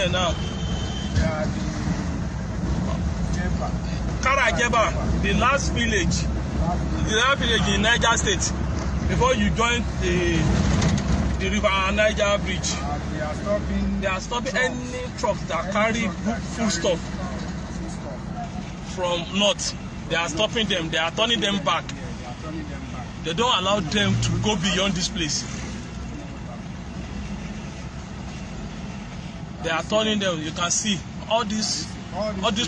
here now? Yeah, Karajeba, the last village in Niger State, before you join the river Niger Bridge. They are stopping any truck that carry food stuff from north. They are stopping them. They are turning them back. They don't allow them to go beyond this place. They are turning them. You can see all these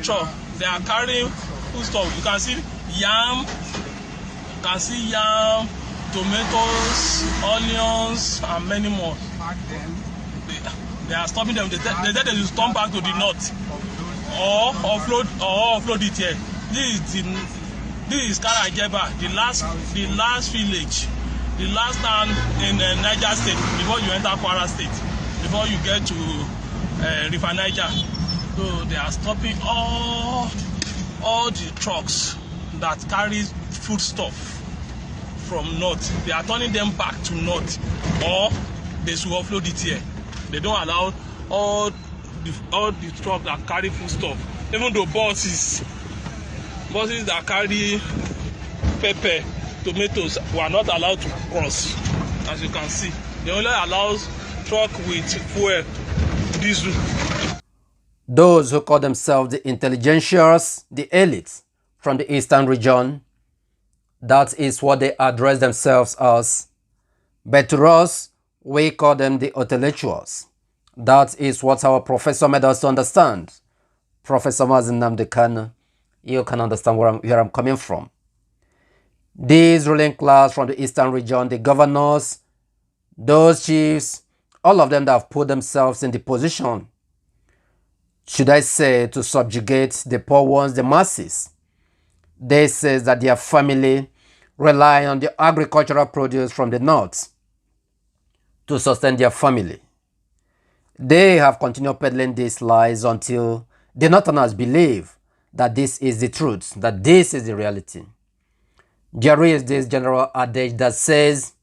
trucks. They are carrying food stuff. You can see yam. You can see yam, tomatoes, onions, and many more. They are stopping them. They said they will turn back to the north or offload it here. This is Karajeba, the last village, the last town in Niger State before you enter Kwara State, before you get to River Niger. So they are stopping all the trucks that carry food stuff from north. They are turning them back to north, or they should offload it here. They don't allow all the trucks that carry food stuff, even though buses that carry pepper, tomatoes were not allowed to cross. As you can see, they only allow truck with fuel, diesel. Those who call themselves the intelligentsias, the elites from the eastern region, that is what they address themselves as. But to us, we call them the intellectuals. That is what our professor made us to understand. Professor Mazi Nnamdi Kanu, you can understand where I'm coming from. This ruling class from the eastern region, the governors, those chiefs, all of them that have put themselves in the position, should I say, to subjugate the poor ones, the masses. They say that their family rely on the agricultural produce from the north to sustain their family. They have continued peddling these lies until the northerners believe that this is the truth, that this is the reality. There is this general adage that says,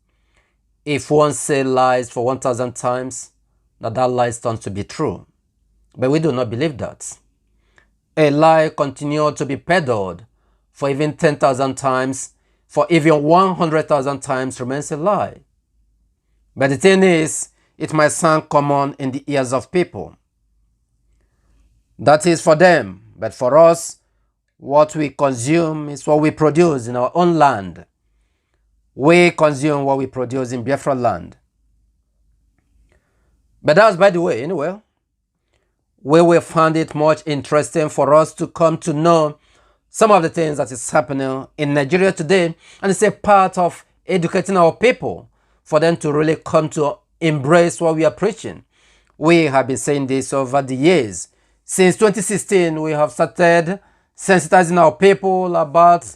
if one says lies for 1,000 times, that lie turns to be true. But we do not believe that. A lie continues to be peddled for even 10,000 times, for even 100,000 times remains a lie. But the thing is, it might sound common in the ears of people. That is for them. But for us, what we consume is what we produce in our own land. We consume what we produce in Biafra land. But that's by the way, anyway. We will find it much interesting for us to come to know some of the things that is happening in Nigeria today. And it's a part of educating our people for them to really come to embrace what we are preaching. We have been saying this over the years. Since 2016, we have started sensitizing our people about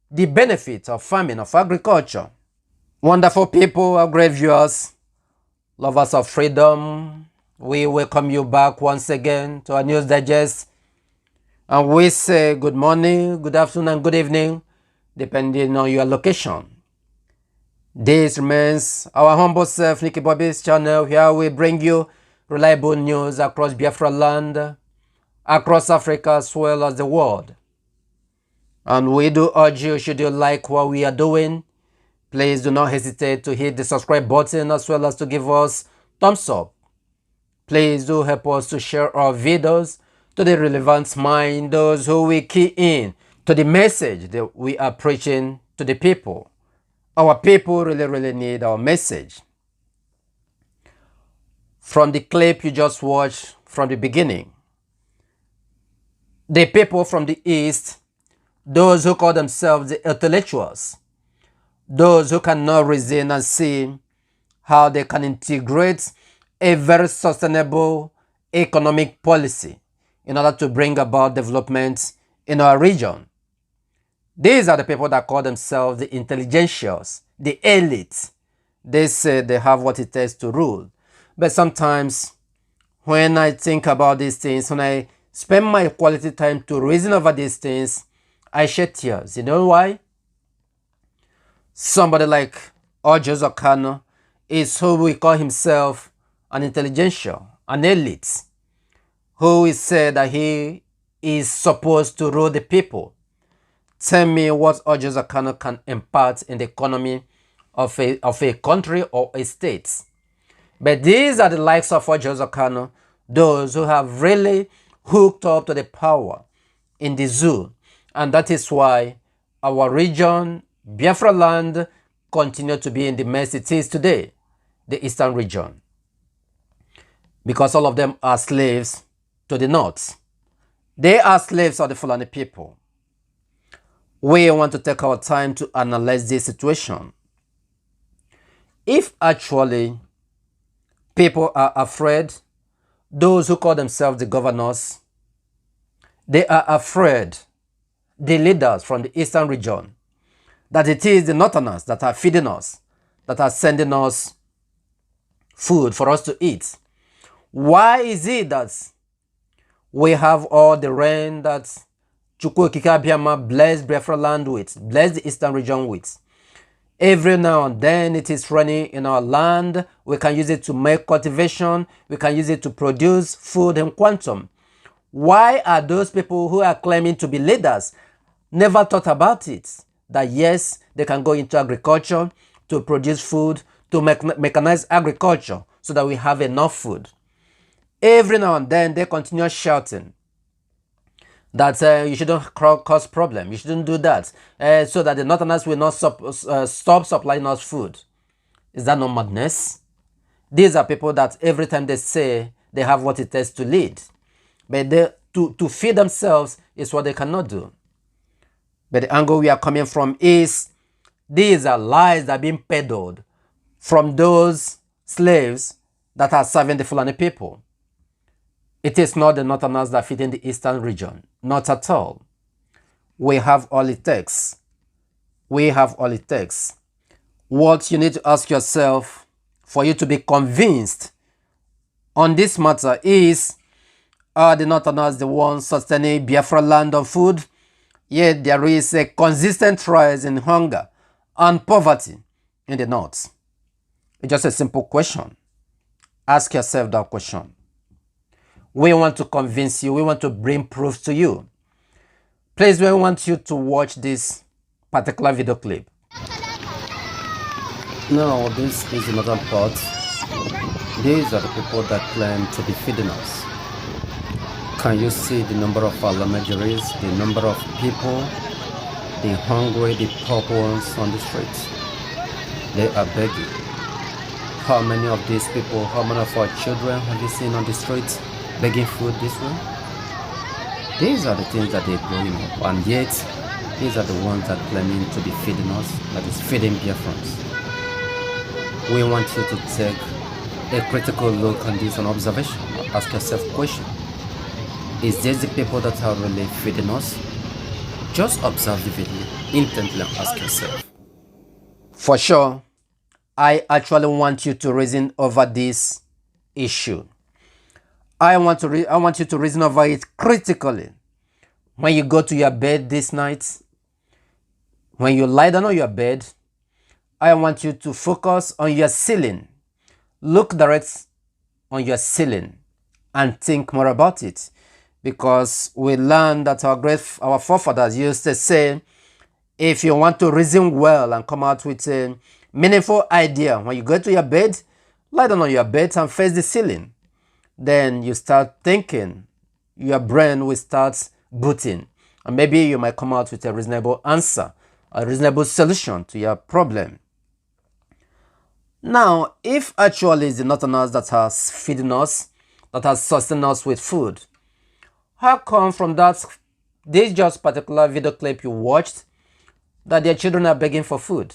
the benefit of farming, of agriculture. Wonderful people, our great viewers, lovers of freedom, we welcome you back once again to our News Digest. And we say good morning, good afternoon, and good evening, depending on your location. This remains our humble self, Nicky Bobby's channel. Here we bring you reliable news across Biafra land, across Africa, as well as the world. And we do urge you, should you like what we are doing, please do not hesitate to hit the subscribe button as well as to give us thumbs up. Please do help us to share our videos to the relevant mind, those who we key in to the message that we are preaching to the people. Our people really need our message. From the clip you just watched from the beginning, the people from the East, those who call themselves the intellectuals, those who cannot reason and see how they can integrate a very sustainable economic policy in order to bring about development in our region. These are the people that call themselves the intelligentsias, the elites. They say they have what it takes to rule. But sometimes when I think about these things, when I spend my quality time to reason over these things, I shed tears. You know why? Somebody like Joseph Kanu is who we call himself an intelligentsia, an elite. who is said that he is supposed to rule the people. Tell me what Joseph Kano can impart in the economy of a country or a state. But these are the likes of Joseph Kano, those who have really hooked up to the power in the zoo. And that is why our region, Biafra land, continue to be in the mess it is today, the eastern region. Because all of them are slaves to the north. They are slaves of the Fulani people. We want to take our time to analyze this situation. If actually people are afraid, those who call themselves the governors, they are afraid, the leaders from the eastern region, that it is the northerners that are feeding us, that are sending us food for us to eat. Why is it that we have all the rain that Chukwu Okike Abiama blessed Biafra land with, blessed the eastern region with? Every now and then it is raining in our land. We can use it to make cultivation. We can use it to produce food in quantum. Why are those people who are claiming to be leaders never thought about it? That yes, they can go into agriculture to produce food, to mechanize agriculture so that we have enough food. Every now and then they continue shouting that you shouldn't cause problem, you shouldn't do that, so that the northerners will not stop supplying us food. Is that not madness? These are people that every time they say they have what it takes to lead, but to feed themselves is what they cannot do. But the angle we are coming from is these are lies that are being peddled from those slaves that are serving the Fulani people. It is not the northerners that feed in the eastern region. Not at all. We have all it takes. We have all it takes. What you need to ask yourself for you to be convinced on this matter is, are the northerners the ones sustaining Biafra land on food? Yet there is a consistent rise in hunger and poverty in the north. It's just a simple question. Ask yourself that question. We want to convince you. We want to bring proof to you. Please, we want you to watch this particular video clip. Now, this is another part. These are the people that claim to be feeding us. Can you see the number of alamajaries, the number of people, the hungry, the poor ones on the streets? They are begging. How many of these people, how many of our children have you seen on the streets begging food this way? These are the things that they're growing up, and yet these are the ones that claiming to be feeding us, that is feeding Biafrans. We want you to take a critical look on this and observation. Ask yourself a question. Is this the people that are really feeding us? Just observe the video intently and ask yourself. For sure, I actually want you to reason over this issue. I want you to reason over it critically. When you go to your bed this night, when you lie down on your bed, I want you to focus on your ceiling. Look direct on your ceiling and think more about it. Because we learned that our forefathers used to say, if you want to reason well and come out with a meaningful idea, when you go to your bed, lie down on your bed and face the ceiling. Then you start thinking, your brain will start booting, and maybe you might come out with a reasonable answer, a reasonable solution to your problem. Now, if actually it's the northerners that are feeding us, that are sustaining us with food, how come from this just particular video clip you watched that their children are begging for food?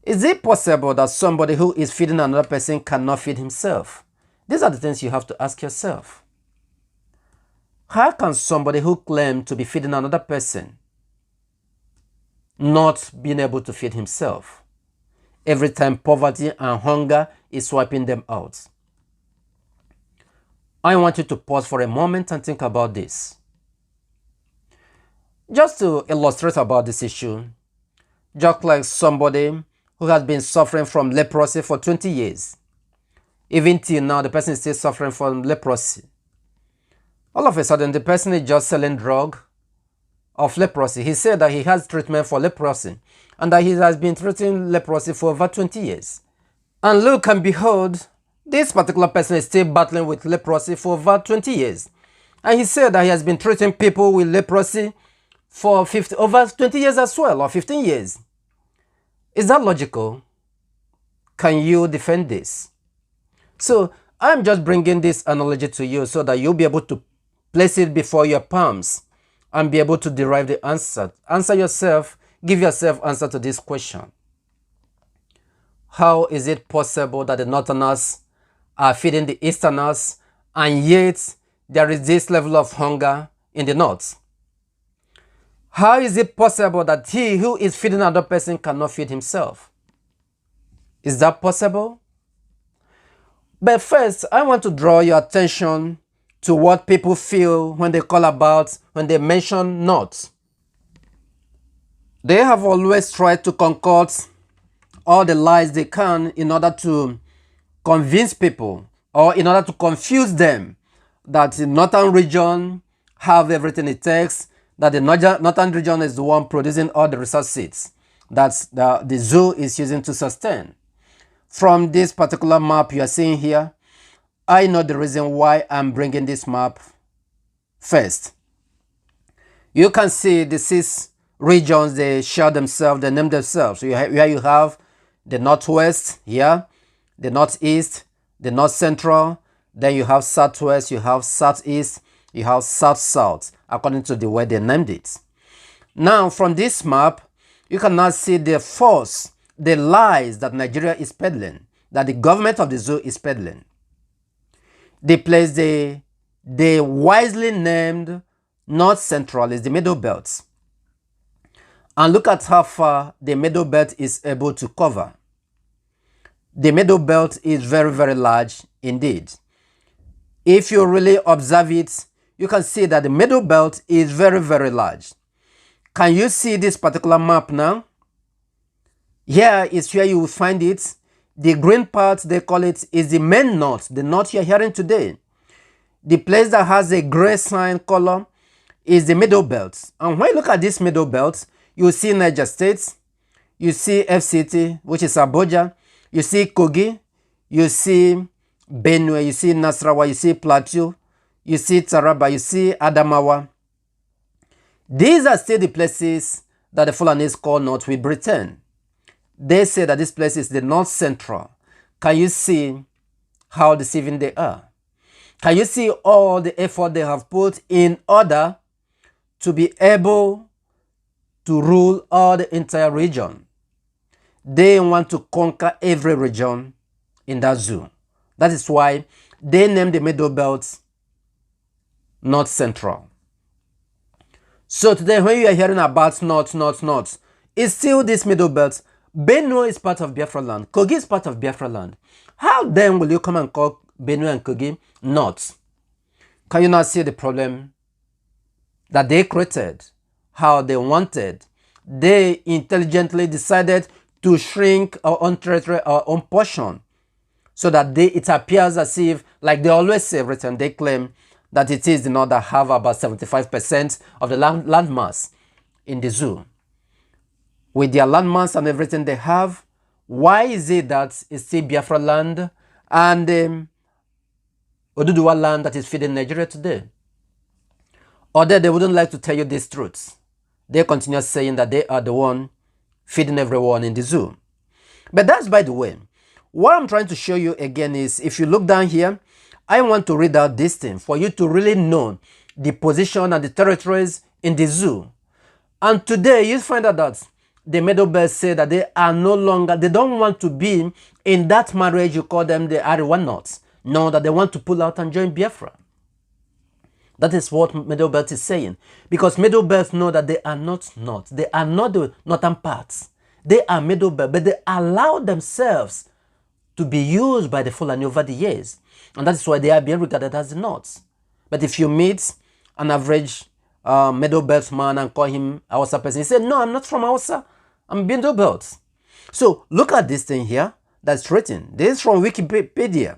Is it possible that somebody who is feeding another person cannot feed himself? These are the things you have to ask yourself. How can somebody who claims to be feeding another person not being able to feed himself every time poverty and hunger is wiping them out? I want you to pause for a moment and think about this. Just to illustrate about this issue, just like somebody who has been suffering from leprosy for 20 years. Even till now, the person is still suffering from leprosy. All of a sudden, the person is just selling drug of leprosy. He said that he has treatment for leprosy and that he has been treating leprosy for over 20 years. And look and behold, this particular person is still battling with leprosy for over 20 years. And he said that he has been treating people with leprosy for over 20 years as well, or 15 years. Is that logical? Can you defend this? So I'm just bringing this analogy to you so that you'll be able to place it before your palms and be able to derive the answer. Answer yourself, give yourself answer to this question. How is it possible that the Northerners are feeding the Easterners and yet there is this level of hunger in the North? How is it possible that he who is feeding another person cannot feed himself? Is that possible? But first, I want to draw your attention to what people feel when they mention North. They have always tried to concoct all the lies they can in order to convince people or in order to confuse them that the Northern region have everything it takes, that the Northern region is the one producing all the resources that the zoo is using to sustain. From this particular map you are seeing here, I know the reason why I'm bringing this map first. You can see the 6 regions, they share themselves, they name themselves. So here you have the Northwest here, the Northeast, the North Central, then you have Southwest, you have Southeast, you have South-South, according to the way they named it. Now, from this map, you can now see the force, the lies that Nigeria is peddling, that the government of the zoo is peddling. The place they wisely named North Central is the Middle Belt. And look at how far the Middle Belt is able to cover. The Middle Belt is very, very large indeed. If you really observe it, you can see that the Middle Belt is very, very large. Can you see this particular map now? Here is where you will find it. The green part, they call it, is the main North, the North you're hearing today. The place that has a gray sign color is the Middle Belt. And when you look at this Middle Belt, you see Niger State, you see FCT, which is Abuja, you see Kogi, you see Benue, you see Nasarawa, you see Plateau, you see Taraba, you see Adamawa. These are still the places that the Fulanis call North with Britain. They say that this place is the North Central. Can you see how deceiving they are? Can you see all the effort they have put in order to be able to rule all the entire region? They want to conquer every region in that zoo. That is why they named the Middle Belt North Central. So today when you are hearing about North, it's still this Middle Belt. Benue is part of Biafra land. Kogi is part of Biafra land. How then will you come and call Benue and Kogi North? Can you not see the problem that they created? How they wanted. They intelligently decided to shrink our own territory, our own portion, so that it appears as if, like they always say every time, they claim that it is the North that have about 75% of the land mass in the zoo. With their landmass and everything they have, why is it that it's still Biafra land and Oduduwa land that is feeding Nigeria today? Or they wouldn't like to tell you these truths. They continue saying that they are the one feeding everyone in the zoo. But that's by the way. What I'm trying to show you again is, if you look down here, I want to read out this thing for you to really know the position and the territories in the zoo. And today you find out that the Middle Belt say that they are no longer, they don't want to be in that marriage you call them the Ariwa North. No, that they want to pull out and join Biafra. That is what Middle Belt is saying. Because Middle Belt know that they are not North. They are not the northern parts. They are Middle Belt, but they allow themselves to be used by the Fulani over the years. And that is why they are being regarded as the North. But if you meet an average Middle Belt man and call him a Hausa person, he said, no, I'm not from Hausa. I'm Middle Belt. So look at this thing here that's written. This is from Wikipedia.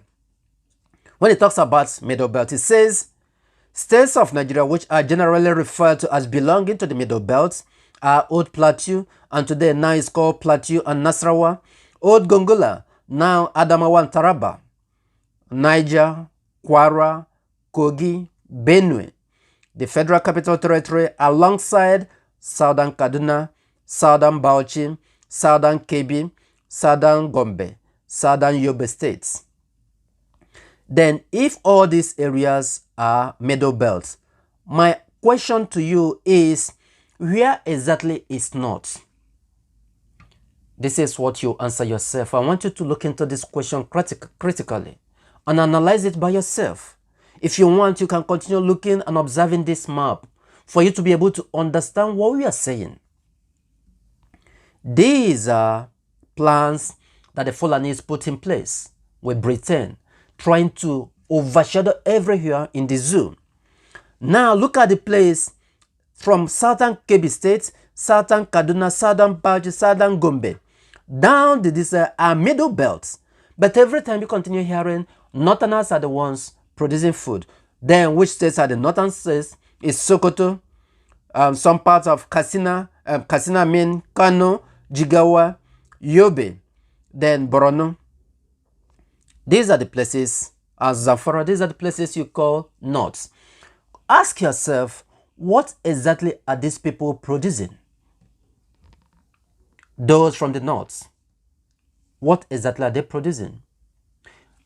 When it talks about Middle Belt, it says, States of Nigeria which are generally referred to as belonging to the Middle Belt are Old Plateau, and today now it's called Plateau and Nasarawa, Old Gongola, now Adamawa and Taraba, Niger, Kwara, Kogi, Benue, the Federal Capital Territory alongside Southern Kaduna, Southern Bauchi, Southern Kebbi, Southern Gombe, Southern Yobe states. Then if all these areas are Middle Belt, my question to you is, where exactly is North? This is what you answer yourself. I want you to look into this question critically and analyze it by yourself. If you want, you can continue looking and observing this map for you to be able to understand what we are saying. These are plans that the Fulanis put in place with Britain, trying to overshadow everywhere in the zoo. Now look at the place from Southern Kebbi State, Southern Kaduna, Southern Bauchi, Southern Gombe, down to this Middle Belt. But every time you continue hearing Northerners are the ones producing food. Then which states are the Northern states? Is Sokoto, some parts of Katsina, Kano, Jigawa, Yobe, then Borno. These are the places, as Zamfara, these are the places you call North. Ask yourself, what exactly are these people producing? Those from the North, what exactly are they producing?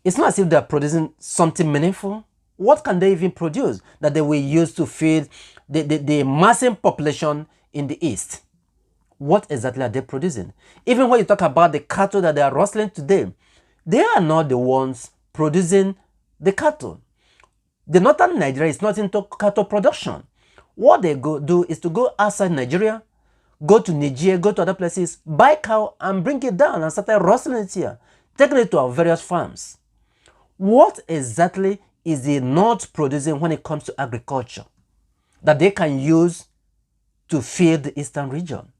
It's not as if they are producing something meaningful. What can they even produce that they will use to feed the massive population in the East? What exactly are they producing? Even when you talk about the cattle that they are rustling today, they are not the ones producing the cattle. The northern Nigeria is not into cattle production. What they do is to go outside Nigeria, go to Nigeria, go to other places, buy cow and bring it down and start rustling it here, taking it to our various farms. What exactly is the North producing when it comes to agriculture that they can use to feed the Eastern region?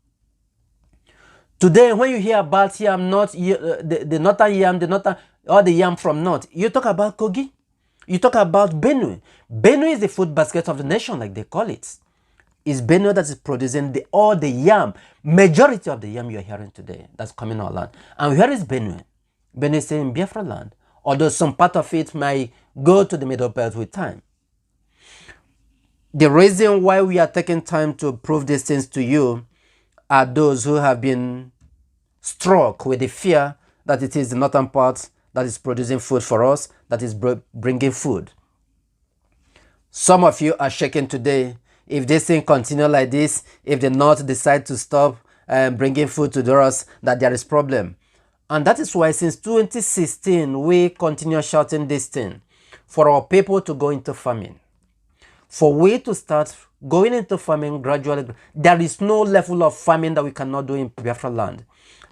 Today, when you hear about yam, the northern yam, or the yam from North, you talk about Kogi, you talk about Benue. Benue is the food basket of the nation, like they call it. It's Benue that is producing all the yam, majority of the yam you're hearing today that's coming our land. And where is Benue? Benue is in Biafra land, although some part of it might go to the Middle Belt with time. The reason why we are taking time to prove these things to you are those who have been struck with the fear that it is the northern part that is producing food for us, that is bringing food. Some of you are shaking today. If this thing continue like this, if the North decide to stop bringing food to us, that there is problem. And that is why since 2016, we continue shouting this thing for our people to go into farming. For we to start going into farming gradually. There is no level of farming that we cannot do in Biafra land.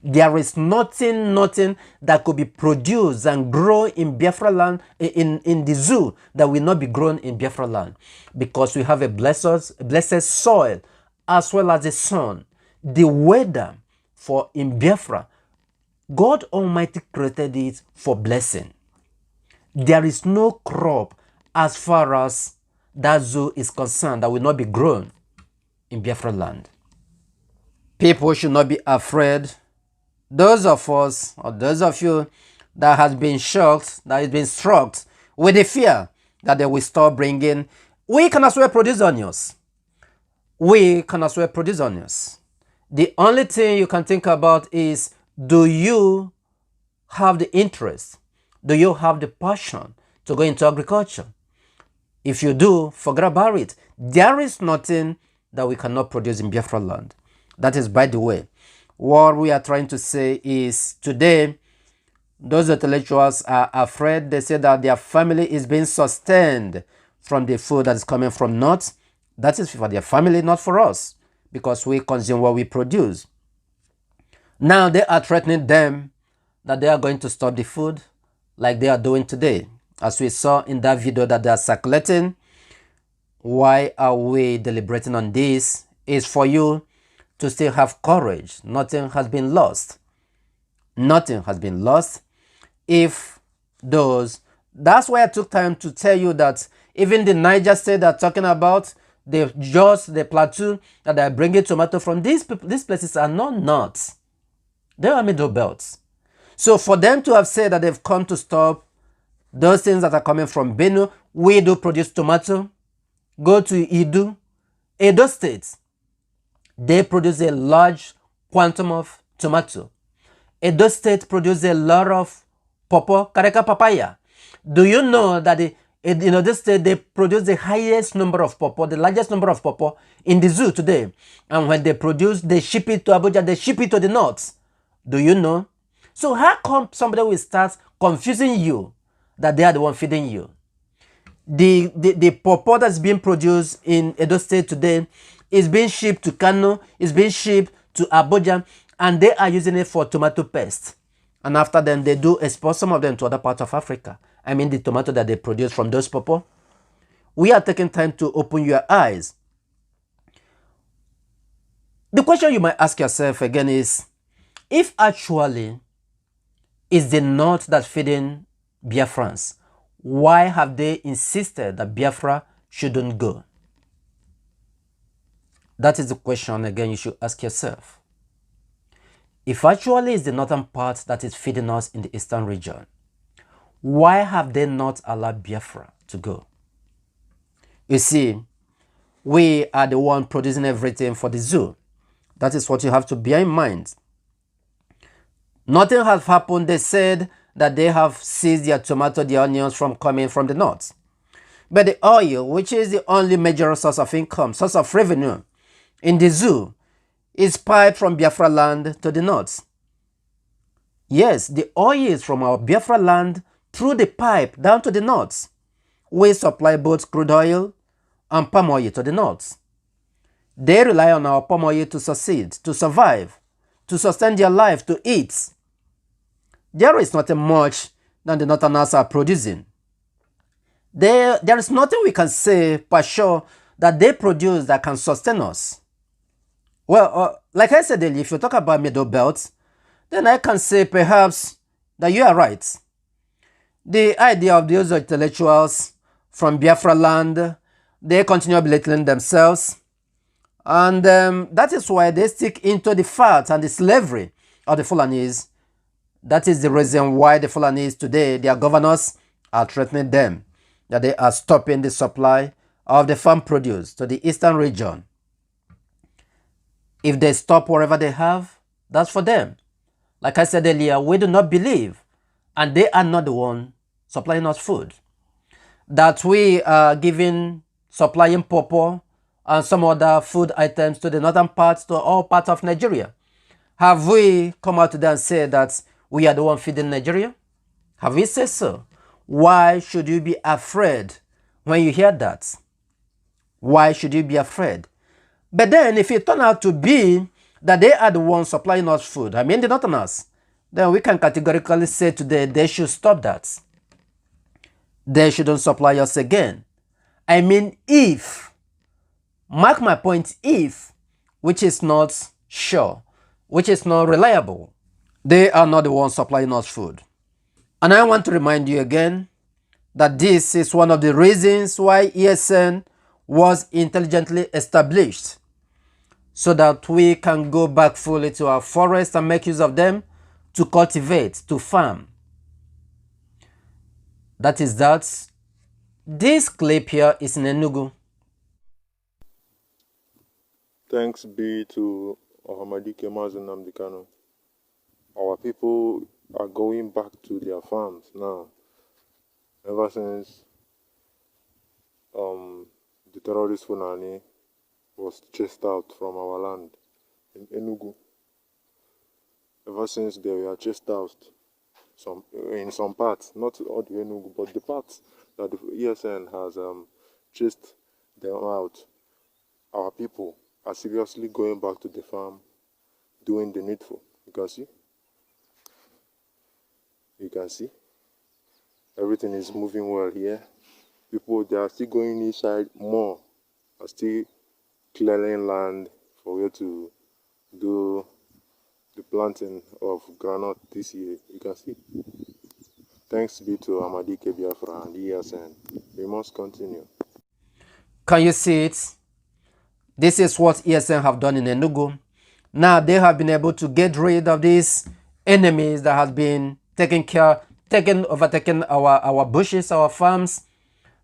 There is nothing that could be produced and grown in Biafra land, in the zoo, that will not be grown in Biafra land. Because we have a blessed soil, as well as the sun. The weather for in Biafra, God Almighty created it for blessing. There is no crop as far as that zoo is concerned that will not be grown in Biafra land. People should not be afraid. Those of us, or those of you that has been shocked, that has been struck with the fear that they will stop bringing, we can as well produce onions. We can as well produce onions. The only thing you can think about is, do you have the interest? Do you have the passion to go into agriculture? If you do, forget about it. There is nothing that we cannot produce in Biafra land. That is, by the way, what we are trying to say is, today, those intellectuals are afraid. They say that their family is being sustained from the food that is coming from North. That is for their family, not for us, because we consume what we produce. Now they are threatening them that they are going to stop the food like they are doing today. As we saw in that video that they are circulating. Why are we deliberating on this? Is for you to still have courage. Nothing has been lost. Nothing has been lost. If those, that's why I took time to tell you that Even the Niger state they're talking about, the plateau that they're bringing tomato from, these places are not nuts. They are middle belts. So for them to have said that they've come to stop those things that are coming from Benue, we do produce tomato. Go to Edo State. They produce a large quantum of tomato. Edo State produces a lot of pawpaw, kareka papaya. Do you know that in Edo State they produce the highest number of pawpaw, the largest number of pawpaw in the zoo today? And when they produce, they ship it to Abuja, they ship it to the north. Do you know? So how come somebody will start confusing you that they are the one feeding you? The pawpaw that's being produced in Edo State today is being shipped to Kano, is being shipped to Abuja, and they are using it for tomato paste. And after them, they do export some of them to other parts of Africa. I mean, the tomato that they produce from those pawpaw. We are taking time to open your eyes. The question you might ask yourself again is, if actually it's the North that's feeding Biafrans, why have they insisted that Biafra shouldn't go? That is the question again you should ask yourself. If actually it's the northern part that is feeding us in the eastern region, why have they not allowed Biafra to go? You see, we are the one producing everything for the zoo. That is what you have to bear in mind. Nothing has happened. They said that they have seized their tomato, their onions from coming from the north. But the oil, which is the only major source of income, source of revenue in the zoo, is piped from Biafra land to the north. Yes, the oil is from our Biafra land through the pipe down to the north. We supply both crude oil and palm oil to the north. They rely on our palm oil to succeed, to survive, to sustain their life, to eat. There is nothing much that the northerners are producing. There is nothing we can say for sure that they produce that can sustain us. Well, like I said earlier, if you talk about middle belt, then I can say perhaps that you are right. The idea of those intellectuals from Biafra land, they continue belittling themselves. And that is why they stick into the fat and the slavery of the Fulanis. That is the reason why the Fulanis today, their governors are threatening them, that they are stopping the supply of the farm produce to the eastern region. If they stop whatever they have, that's for them. Like I said earlier, we do not believe, and they are not the one supplying us food, that we are supplying pawpaw and some other food items to the northern parts, to all parts of Nigeria. Have we come out today and said that we are the one feeding Nigeria? Have we said so? Why should you be afraid when you hear that? Why should you be afraid? But then if it turns out to be that they are the ones supplying us food, I mean the northerners, then we can categorically say today they should stop that. They shouldn't supply us again. I mean if, mark my point, if, which is not sure, which is not reliable, they are not the ones supplying us food. And I want to remind you again that this is one of the reasons why ESN was intelligently established, so that we can go back fully to our forests and make use of them to cultivate, to farm. That is that. This clip here is in Enugu. Thanks be to Ohamadike Mazen Namdekano. Our people are going back to their farms now. Ever since the terrorist Funani was chased out from our land in Enugu. Ever since they were chased out in some parts, not all the Enugu, but the parts that the ESN has chased them out, our people are seriously going back to the farm, doing the needful. You can see everything is moving well here. People, they are still going inside more, are still clearing land for where to do the planting of granite this year. You can see Thanks be to Amadike Biafra and ESN. We must continue. Can you see it? This is what ESN have done in Enugu. Now they have been able to get rid of these enemies that have been overtaking our bushes, our farms.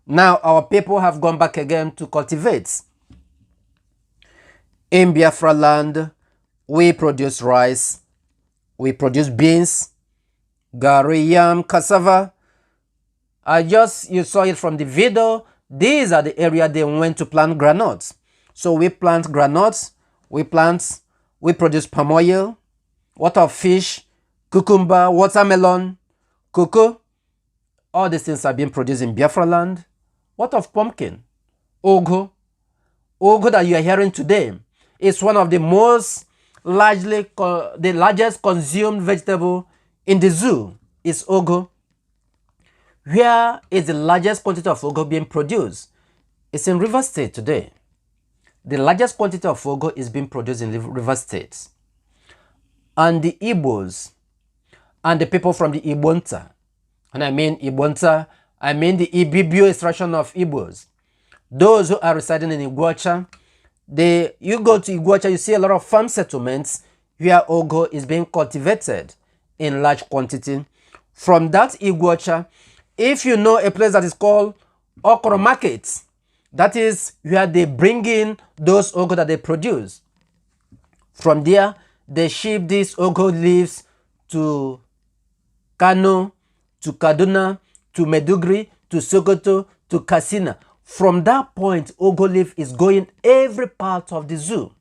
Now our people have gone back again to cultivate. In Biafra land, we produce rice, we produce beans, gari, yam, cassava. You saw it from the video. These are the area they went to plant granules. So we plant granules, we produce palm oil, water of fish, cucumber, watermelon, cocoa. All these things are being produced in Biafra land. What of pumpkin? Ugu. Ugu that you are hearing today is one of the largest consumed vegetable in the zoo is ugu. Where is the largest quantity of ugu being produced? It's in River State today. The largest quantity of ugu is being produced in River State. And the Igbos and the people from the Ibonta, and I mean Ibonta, I mean the Ibibio extraction of Igbos, those who are residing in Iguacha, you go to Iguacha, you see a lot of farm settlements where ugu is being cultivated in large quantity. From that Iguacha, if you know a place that is called Okro Market, that is where they bring in those ugu that they produce. From there, they ship these ugu leaves to Kano, to Kaduna, to Meduguri, to Sokoto, to Katsina. From that point, ugu leaf is going every part of the zoo.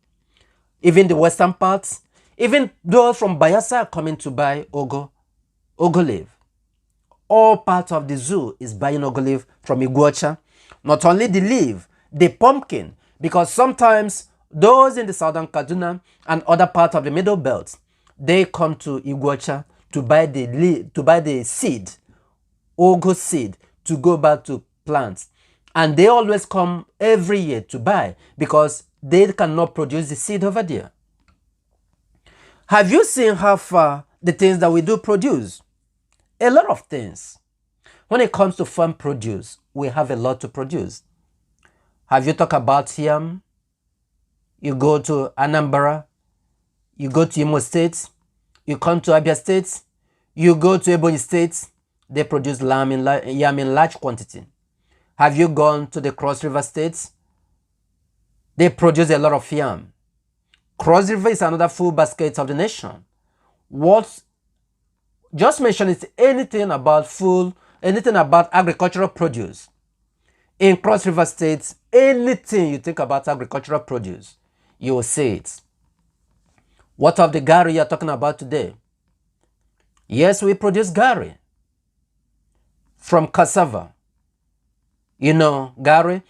Even the western parts, even those from Bayelsa are coming to buy ugu leaf. All parts of the zoo is buying ugu leaf from Iguacha. Not only the leaf, the pumpkin, because sometimes those in the southern Kaduna and other parts of the middle belt, they come to Iguacha to buy the seed, ugu seed, to go back to plants. And they always come every year to buy because they cannot produce the seed over there. Have you seen how far the things that we do produce? A lot of things. When it comes to farm produce, we have a lot to produce. Have you talked about yam? You go to Anambra, you go to Imo State, you come to Abia State, you go to Ebonyi State, they produce yam in large quantity. Have you gone to the Cross River states? They produce a lot of yam. Cross River is another food basket of the nation. Just mention is anything about food, anything about agricultural produce. In Cross River State, anything you think about agricultural produce, you will see it. What of the gari you are talking about today? Yes, we produce gari from cassava. You know, gari,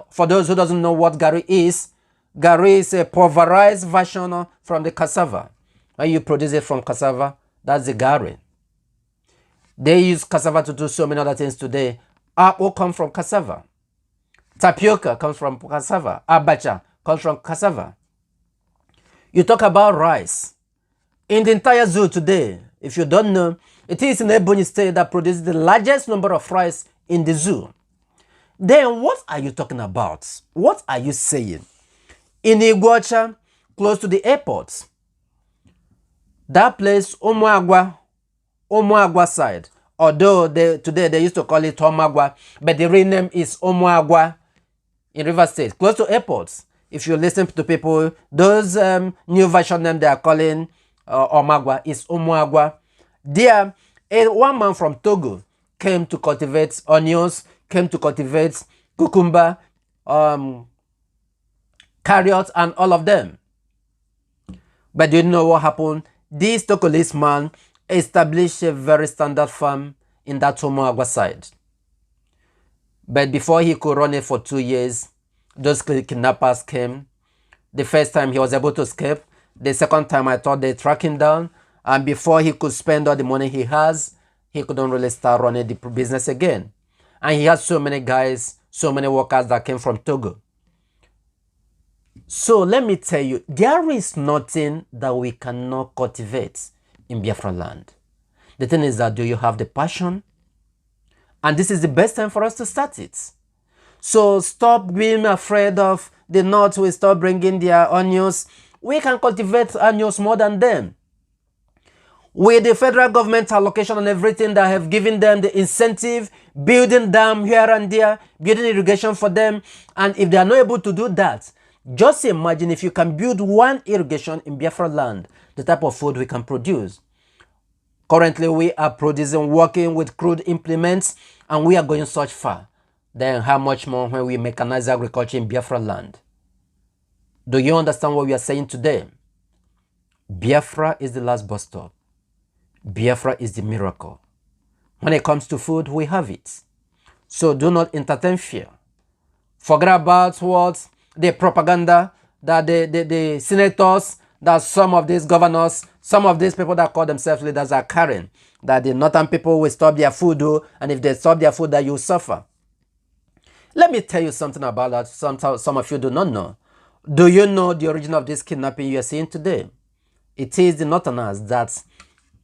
for those who doesn't know what gari is a pulverized version from the cassava. When you produce it from cassava, that's the gari. They use cassava to do so many other things today. Apple comes from cassava. Tapioca comes from cassava. Abacha comes from cassava. You talk about rice. In the entire zoo today, if you don't know, it is in Ebonyi State that produces the largest number of rice in the zoo. Then what are you talking about? What are you saying? In Iguacha, close to the airport, that place, Omuagwa side, although today they used to call it Omagwa, but the real name is Omuagwa in River State, close to airports. If you listen to people, those new version name they are calling Omagwa is Omuagwa. There, one man from Togo came to cultivate onions, came to cultivate cucumber, carrots, and all of them. But do you know what happened? This Togolese man established a very standard farm in that Omuagwa side. But before he could run it for 2 years, those kidnappers came. The first time he was able to escape. The second time I thought they tracked him down. And before he could spend all the money he has, he couldn't really start running the business again. And he has so many guys, so many workers that came from Togo. So let me tell you, there is nothing that we cannot cultivate in Biafra land. The thing is that, do you have the passion? And this is the best time for us to start it. So stop being afraid of the North will stop bringing their onions. We can cultivate onions more than them. With the federal government allocation and everything that have given them the incentive, building dam here and there, building irrigation for them, and if they are not able to do that, just imagine if you can build one irrigation in Biafra land, the type of food we can produce. Currently, we are producing, working with crude implements, and we are going such far. Then how much more when we mechanize agriculture in Biafra land? Do you understand what we are saying today? Biafra is the last bus stop. Biafra is the miracle. When it comes to food, we have it. So do not entertain fear. Forget about what the propaganda that the senators, that some of these governors, some of these people that call themselves leaders are carrying. That the northern people will stop their food, and if they stop their food, that you suffer. Let me tell you something about that some of you do not know. Do you know the origin of this kidnapping you are seeing today? It is the northerners that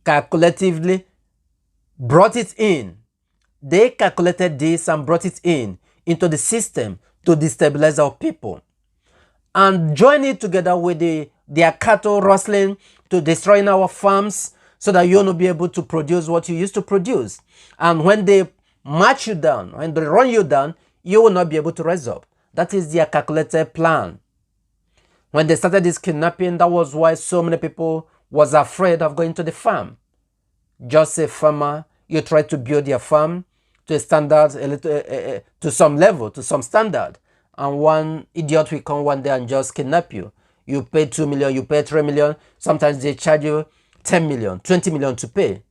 calculatively brought it in. They calculated this and brought it in into the system to destabilize our people. And join it together with their cattle rustling to destroying our farms so that you will not be able to produce what you used to produce. And when they march you down, when they run you down, you will not be able to rise up. That is their calculated plan. When they started this kidnapping, that was why so many people was afraid of going to the farm. Just a farmer, you try to build your farm to a standard, to some level, to some standard. And one idiot will come one day and just kidnap you. You pay 2 million, you pay 3 million. Sometimes they charge you 10 million, 20 million to pay.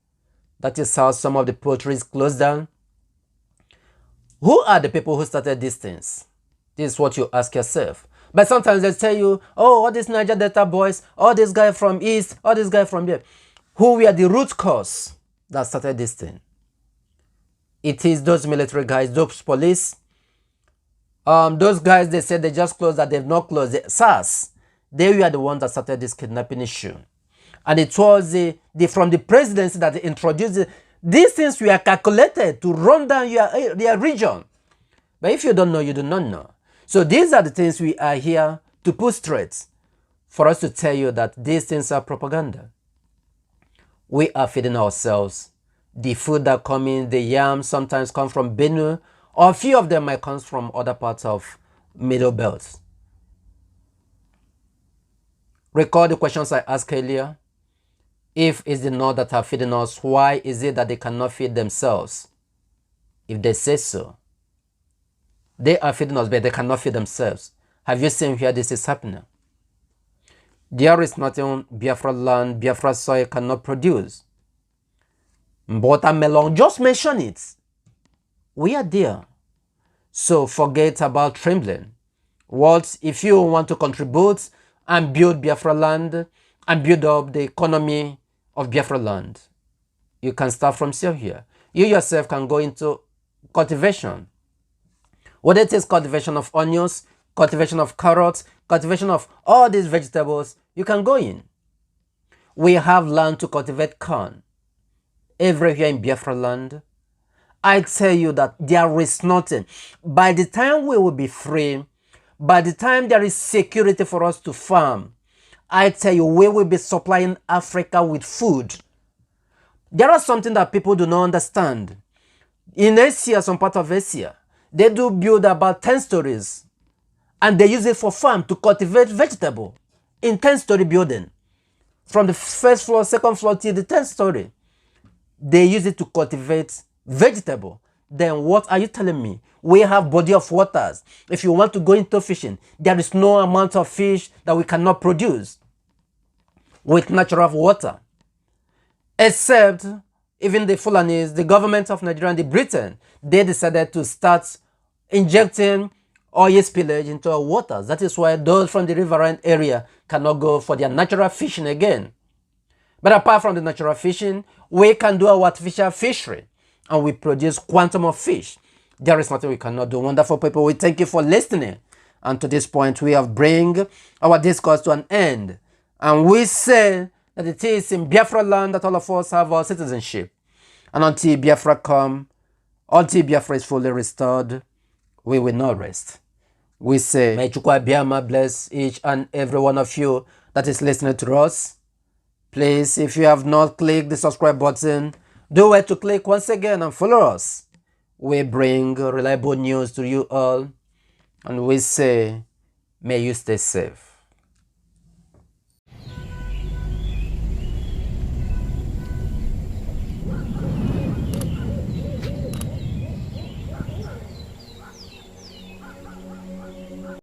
That is how some of the poultries closed down. Who are the people who started these things? This is what you ask yourself. But sometimes they tell you, oh, all these Niger Delta boys, all this guy from East, all this guy from there. Who were the root cause that started this thing? It is those military guys, those police. Those guys, they said they just closed, that they've not closed. The SARS, they were the ones that started this kidnapping issue. And it was from the presidency that they introduced it. These things were calculated to run down your region. But if you don't know, you do not know. So these are the things we are here to put straight for us to tell you that these things are propaganda. We are feeding ourselves. The food that come in, the yams sometimes come from Benue, or a few of them might come from other parts of Middle Belt. Recall the questions I asked earlier. If it's the North that are feeding us, why is it that they cannot feed themselves? If they say so, they are feeding us, but they cannot feed themselves. Have you seen where this is happening? There is nothing Biafra land, Biafra soil cannot produce. Watermelon, just mention it. We are there. So forget about trembling. What if you want to contribute and build Biafra land and build up the economy of Biafra land? You can start from here. You yourself can go into cultivation. Whether it is cultivation of onions, cultivation of carrots, cultivation of all these vegetables, you can go in. We have land to cultivate corn everywhere in Biafra land. I tell you that there is nothing. By the time we will be free, by the time there is security for us to farm, I tell you, we will be supplying Africa with food. There are something that people do not understand. In Asia, some part of Asia, they do build about 10 stories. And they use it for farm to cultivate vegetable in 10-story building. From the first floor, second floor till the 10th story. They use it to cultivate vegetable. Then what are you telling me? We have body of waters. If you want to go into fishing, there is no amount of fish that we cannot produce with natural water. Except even the Fulanis, the government of Nigeria and the Britain, they decided to start injecting oil spillage into our waters. That is why those from the riverine area cannot go for their natural fishing again. But apart from the natural fishing, we can do our artificial fishery and we produce quantum of fish. There is nothing we cannot do. Wonderful people, we thank you for listening. And to this point, we have bring our discourse to an end. And we say that it is in Biafra land that all of us have our citizenship. And until Biafra come, until Biafra is fully restored, we will not rest. We say, may Chukwu Abiyama bless each and every one of you that is listening to us. Please, if you have not clicked the subscribe button, do it to click once again and follow us. We bring reliable news to you all, and we say, may you stay safe.